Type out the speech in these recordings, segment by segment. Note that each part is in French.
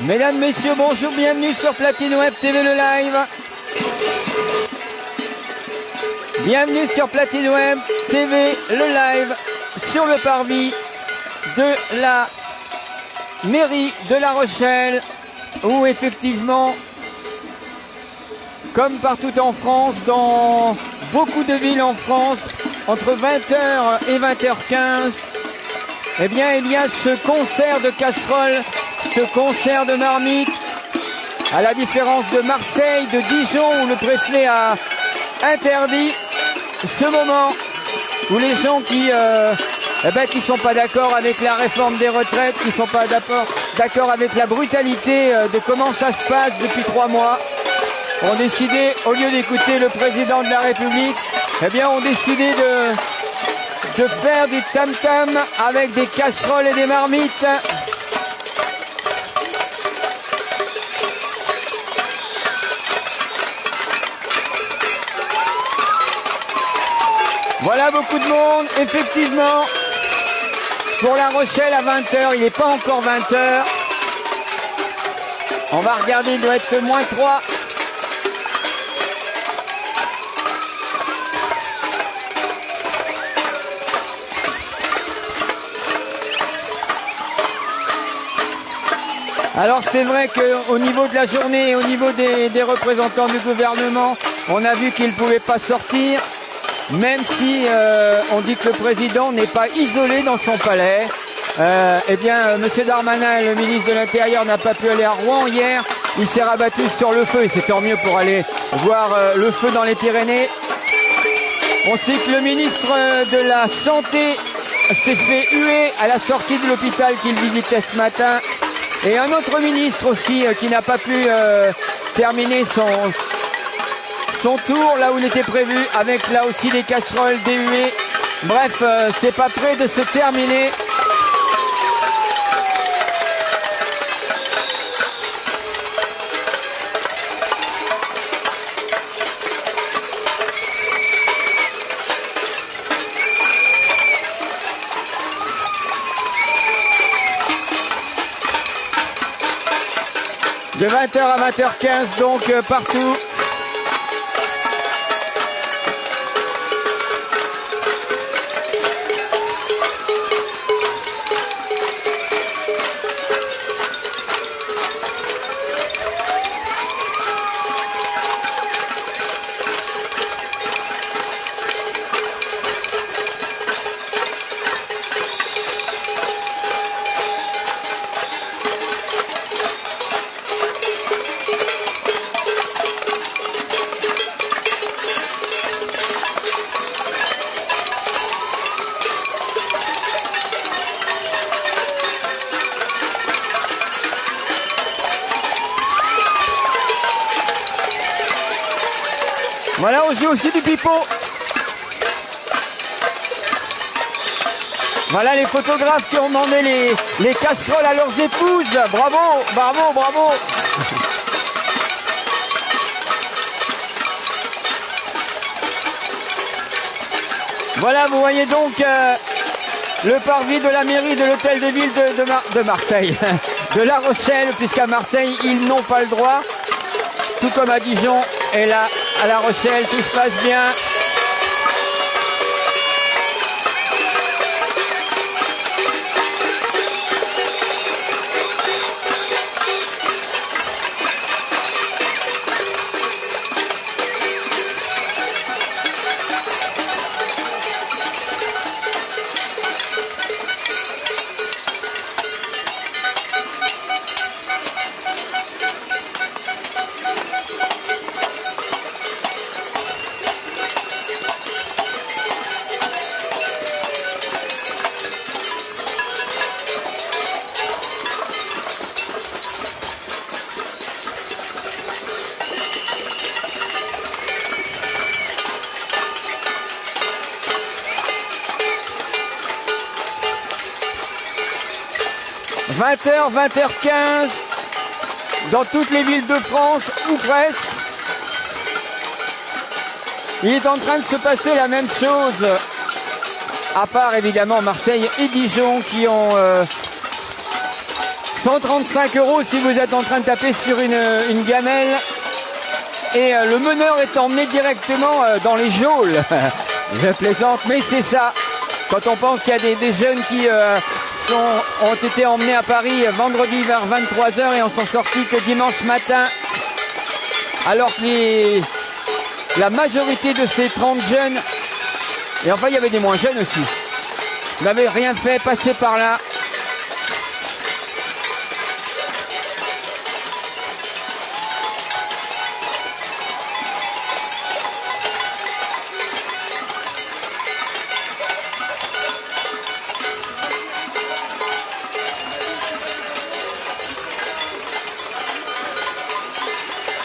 Mesdames, messieurs, bonjour, bienvenue sur Platine Web TV le live. Bienvenue sur Platine Web TV le live sur le parvis de la mairie de La Rochelle, où effectivement, comme partout en France, dans beaucoup de villes en France, entre 20h et 20h15, eh bien il y a ce concert de casseroles, ce concert de marmites, à la différence de Marseille, de Dijon, où le préfet a interdit ce moment, où les gens qui sont pas d'accord avec la réforme des retraites, qui sont pas d'accord avec la brutalité de comment ça se passe depuis 3 mois, ont décidé, au lieu d'écouter le président de la République, eh bien ont décidé de faire du tam-tam avec des casseroles et des marmites. Voilà beaucoup de monde, effectivement, pour La Rochelle à 20h, il n'est pas encore 20h. On va regarder, il doit être -3. Alors c'est vrai qu'au niveau de la journée, au niveau des représentants du gouvernement, on a vu qu'ils ne pouvaient pas sortir. Même si on dit que le président n'est pas isolé dans son palais, eh bien, M. Darmanin, le ministre de l'Intérieur, n'a pas pu aller à Rouen hier. Il s'est rabattu sur le feu et c'est tant mieux pour aller voir le feu dans les Pyrénées. On sait que le ministre de la Santé s'est fait huer à la sortie de l'hôpital qu'il visitait ce matin. Et un autre ministre aussi qui n'a pas pu terminer son tour là où il était prévu, avec là aussi des casseroles, des huées. Bref, c'est pas près de se terminer. De 20h à 20h15 donc partout. Voilà, on joue aussi du pipeau. Voilà les photographes qui ont demandé les casseroles à leurs épouses. Bravo, bravo, bravo. Voilà, vous voyez donc le parvis de la mairie de l'hôtel de ville de Marseille, de La Rochelle, puisqu'à Marseille, ils n'ont pas le droit, tout comme à Dijon. Et là, à La Rochelle, tout se passe bien. « 20h, 20h15, dans toutes les villes de France, ou presque. Il est en train de se passer la même chose, à part évidemment Marseille et Dijon qui ont 135 € si vous êtes en train de taper sur une gamelle. Et le meneur est emmené directement dans les geôles. Je plaisante, mais c'est ça. Quand on pense qu'il y a des jeunes qui ont été emmenés à Paris vendredi vers 23h et en sont sortis que dimanche matin. Alors que la majorité de ces 30 jeunes, et enfin il y avait des moins jeunes aussi, n'avaient rien fait, passer par là.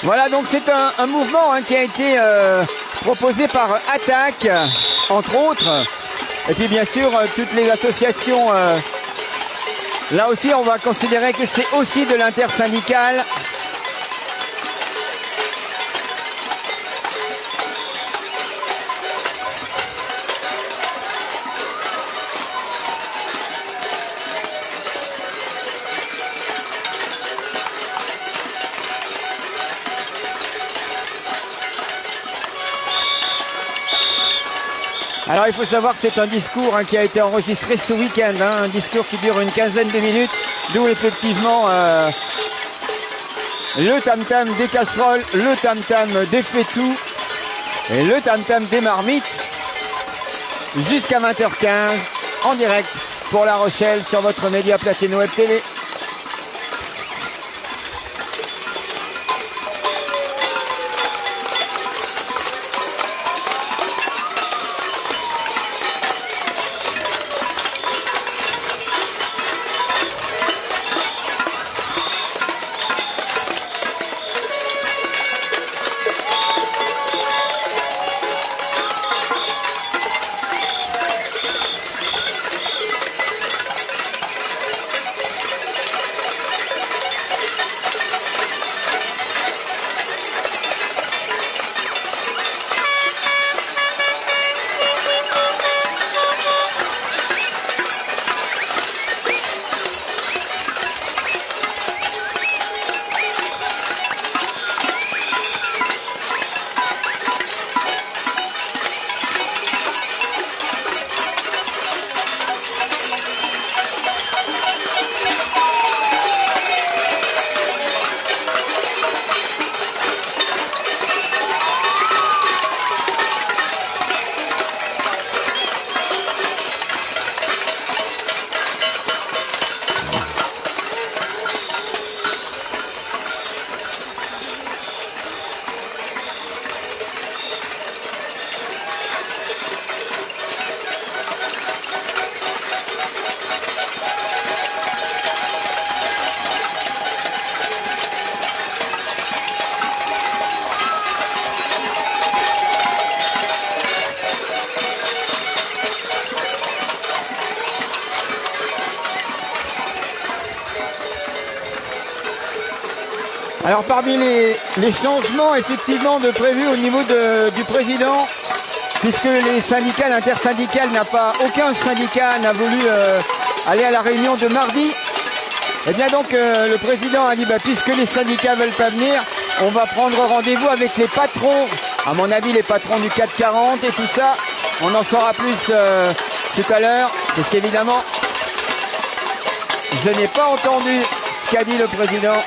Voilà, donc c'est un mouvement qui a été proposé par Attaque, entre autres. Et puis bien sûr, toutes les associations. Là aussi, on va considérer que c'est aussi de l'intersyndical. Alors il faut savoir que c'est un discours qui a été enregistré ce week-end, un discours qui dure une quinzaine de minutes, d'où effectivement le tam-tam des casseroles, le tam-tam des fétous et le tam-tam des marmites jusqu'à 20h15 en direct pour La Rochelle sur votre média Platino Web TV. Alors parmi les changements effectivement de prévus au niveau du président, puisque les syndicats, l'intersyndicale aucun syndicat n'a voulu aller à la réunion de mardi, et bien donc le président a dit puisque les syndicats veulent pas venir, on va prendre rendez-vous avec les patrons, à mon avis les patrons du 440 et tout ça, on en saura plus tout à l'heure, parce qu'évidemment je n'ai pas entendu ce qu'a dit le président.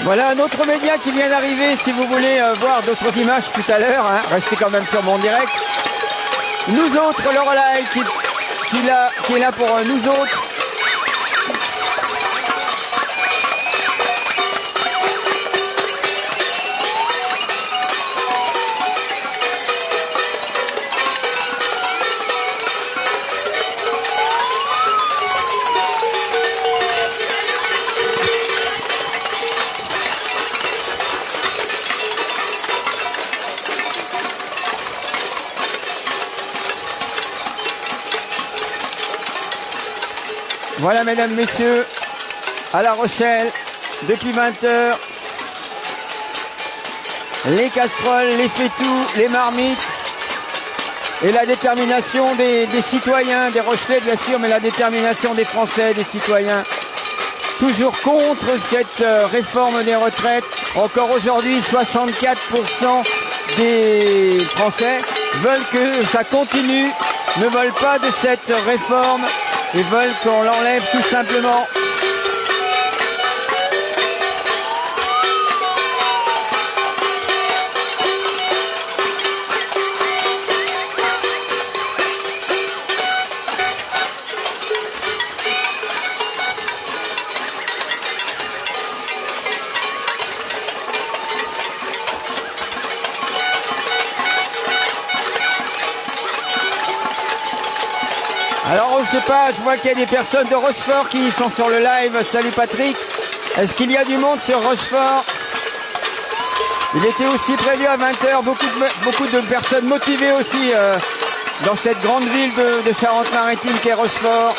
Voilà un autre média qui vient d'arriver, si vous voulez voir d'autres images tout à l'heure, hein. Restez quand même sur mon direct. Nous autres, Lorelai qui est là pour nous autres. Voilà, mesdames, messieurs, à La Rochelle, depuis 20h, les casseroles, les fétous, les marmites, et la détermination des citoyens, des Rochelais bien sûr, mais la détermination des Français, des citoyens, toujours contre cette réforme des retraites. Encore aujourd'hui, 64% des Français veulent que ça continue, ne veulent pas de cette réforme. Ils veulent qu'on l'enlève tout simplement. Alors on ne sait pas, je vois qu'il y a des personnes de Rochefort qui sont sur le live. Salut Patrick. Est-ce qu'il y a du monde sur Rochefort? Il était aussi prévu à 20h, beaucoup de personnes motivées aussi dans cette grande ville de Charente-Maritime qu'est Rochefort.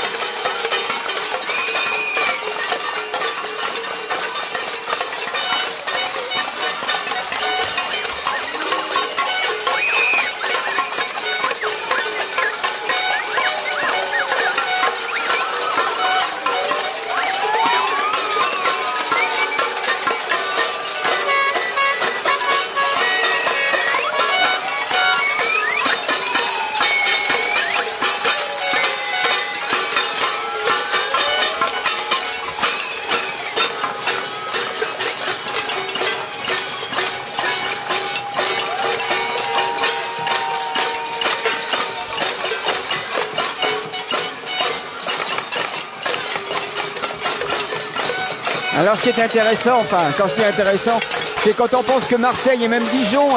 Alors ce qui est intéressant, enfin quand je dis intéressant, c'est quand on pense que Marseille et même Dijon,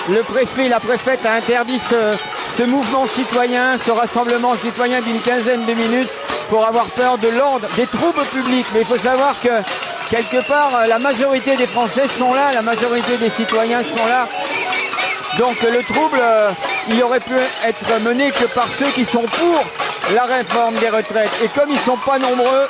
le préfet, la préfète a interdit ce mouvement citoyen, ce rassemblement citoyen d'une quinzaine de minutes pour avoir peur de l'ordre, des troubles publics. Mais il faut savoir que quelque part la majorité des Français sont là, la majorité des citoyens sont là. Donc le trouble, il aurait pu être mené que par ceux qui sont pour la réforme des retraites. Et comme ils ne sont pas nombreux,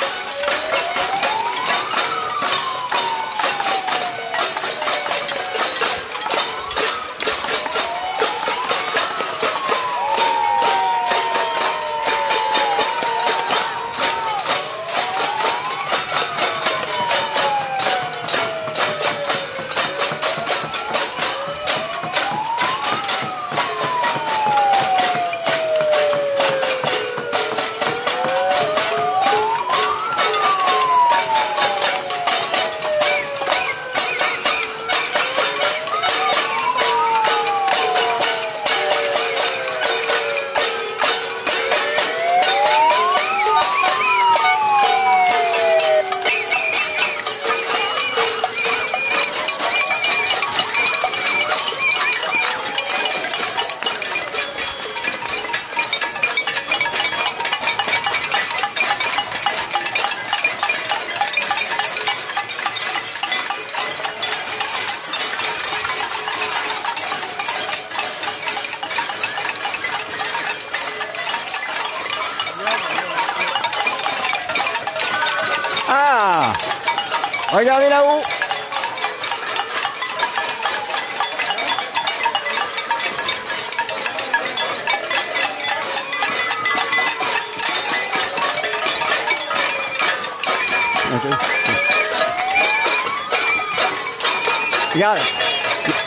ah, regardez là-haut. Okay. Regarde,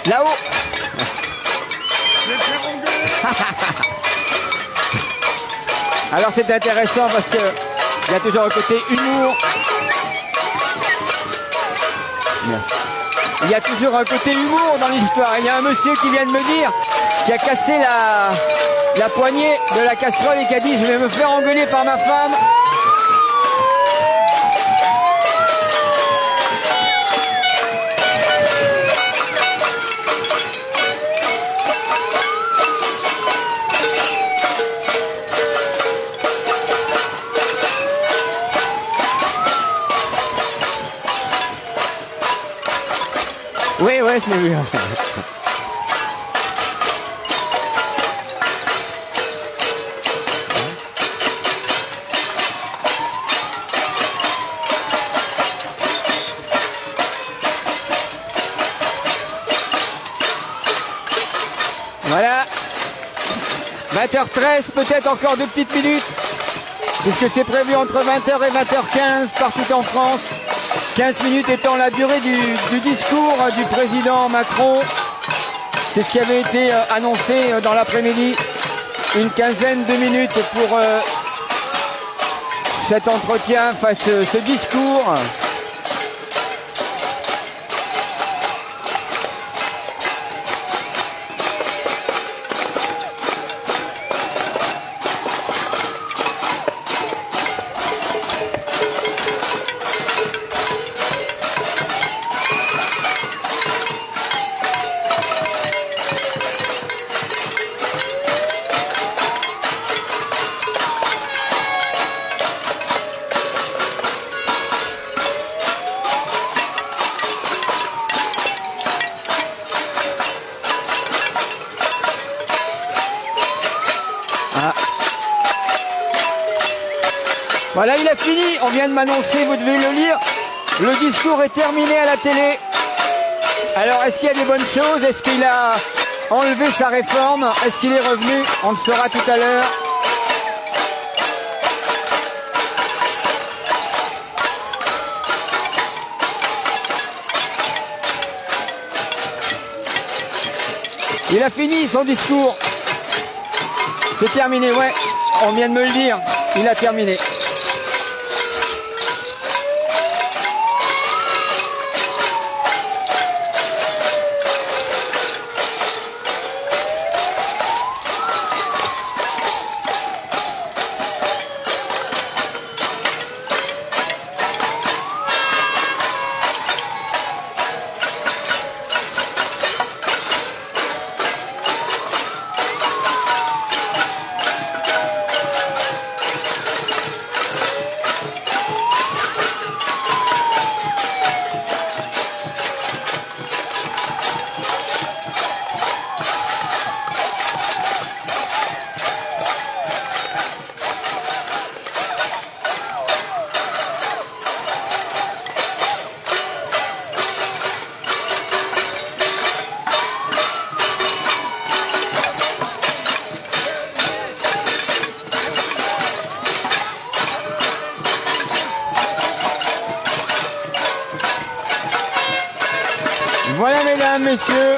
là-haut. Alors c'est intéressant parce que il y a toujours un côté humour. Merci. il y a toujours un côté humour dans l'histoire. Il y a un monsieur qui vient de me dire, qui a cassé la poignée de la casserole et qui a dit je vais me faire engueuler par ma femme. Oui, ouais, je l'ai vu. Voilà. 20h13, peut-être encore 2 petites minutes. Puisque c'est prévu entre 20h et 20h15 partout en France. 15 minutes étant la durée du discours du président Macron. C'est ce qui avait été annoncé dans l'après-midi. Une quinzaine de minutes pour cet entretien, ce discours. Voilà, il a fini, on vient de m'annoncer, vous devez le lire. Le discours est terminé à la télé. Alors, est-ce qu'il y a des bonnes choses? Est-ce qu'il a enlevé sa réforme? Est-ce qu'il est revenu? On le saura tout à l'heure. Il a fini son discours. C'est terminé, ouais. On vient de me le dire. Il a terminé. Voilà, mesdames, messieurs.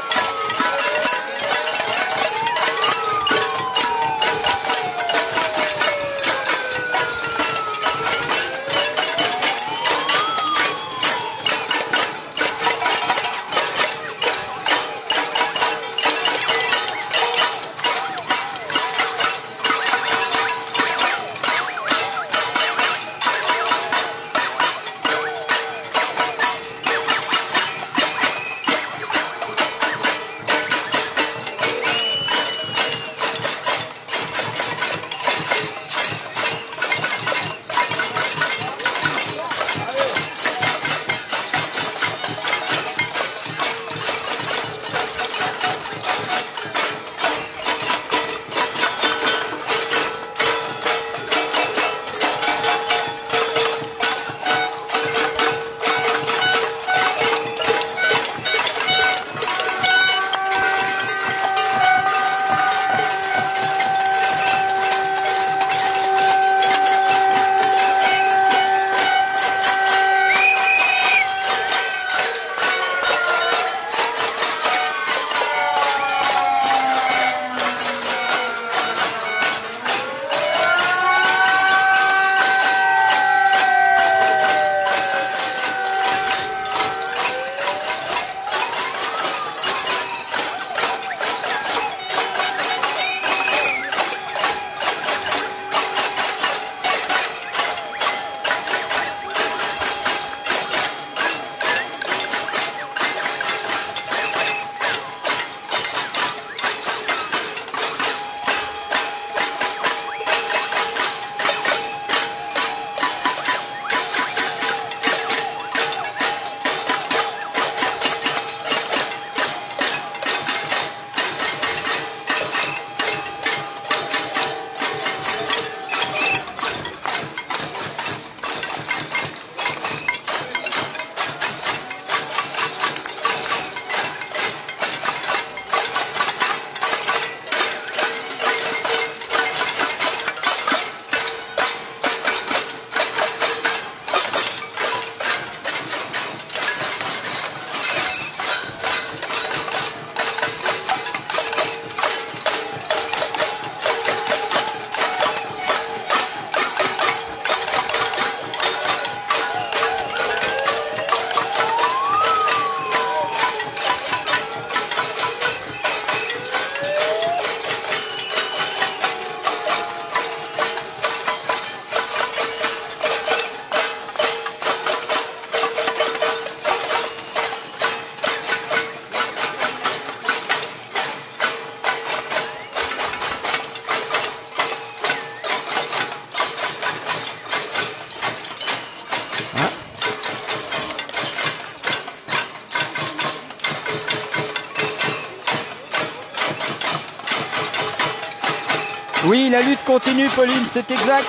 Oui, la lutte continue, Pauline, c'est exact.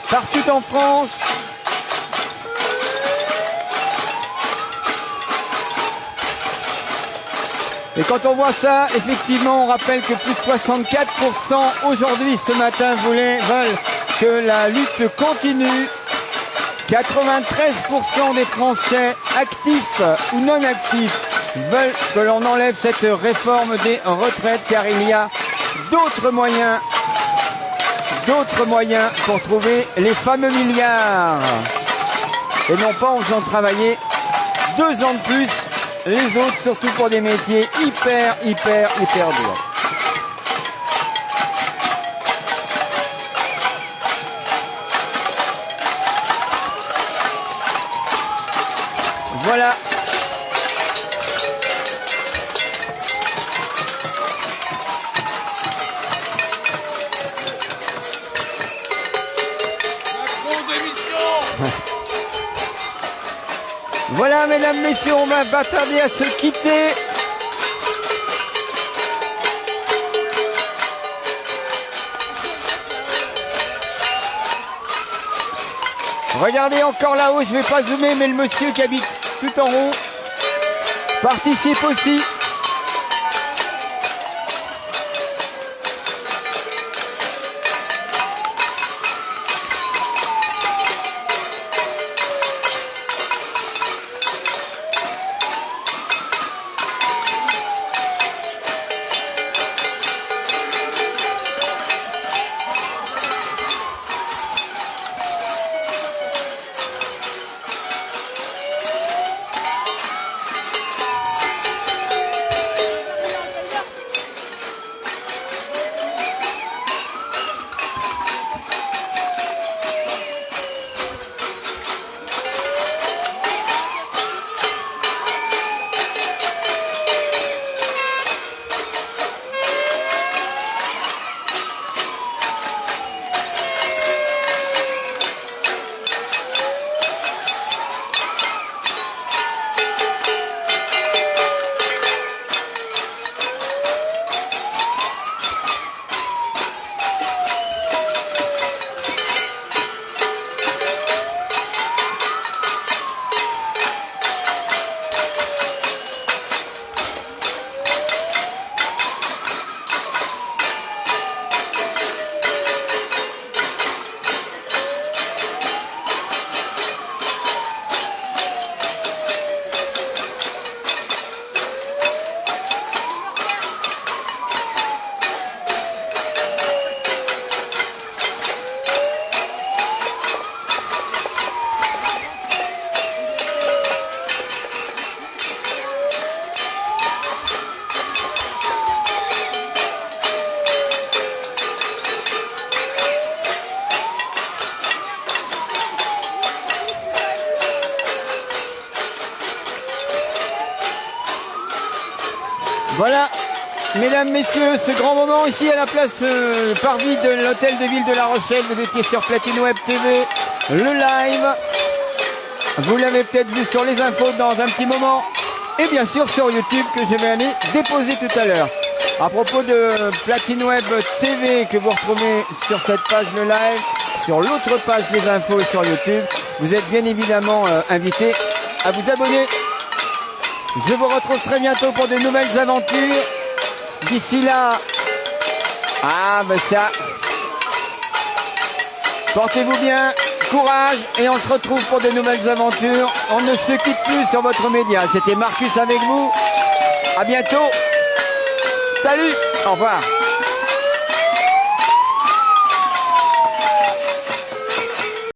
Partout en France. Et quand on voit ça, effectivement, on rappelle que plus de 64% aujourd'hui, ce matin, veulent que la lutte continue. 93% des Français, actifs ou non actifs, veulent que l'on enlève cette réforme des retraites, car il y a d'autres moyens pour trouver les fameux milliards. Et non pas en faisant travailler 2 ans de plus les autres, surtout pour des métiers hyper durs. Voilà. Voilà, mesdames, messieurs, on va pas tarder à se quitter. Regardez encore là-haut, je vais pas zoomer, mais le monsieur qui habite tout en haut participe aussi. Voilà, mesdames, messieurs, ce grand moment ici à la place parvis de l'hôtel de ville de La Rochelle. Vous étiez sur Platine Web TV, le live. Vous l'avez peut-être vu sur les infos dans un petit moment. Et bien sûr sur YouTube que je vais aller déposer tout à l'heure. À propos de Platine Web TV que vous retrouvez sur cette page le live, sur l'autre page des infos sur YouTube, vous êtes bien évidemment invités à vous abonner. Je vous retrouve très bientôt pour de nouvelles aventures. D'ici là, portez-vous bien, courage, et on se retrouve pour de nouvelles aventures. On ne se quitte plus sur votre média. C'était Marcus avec vous. À bientôt. Salut, au revoir.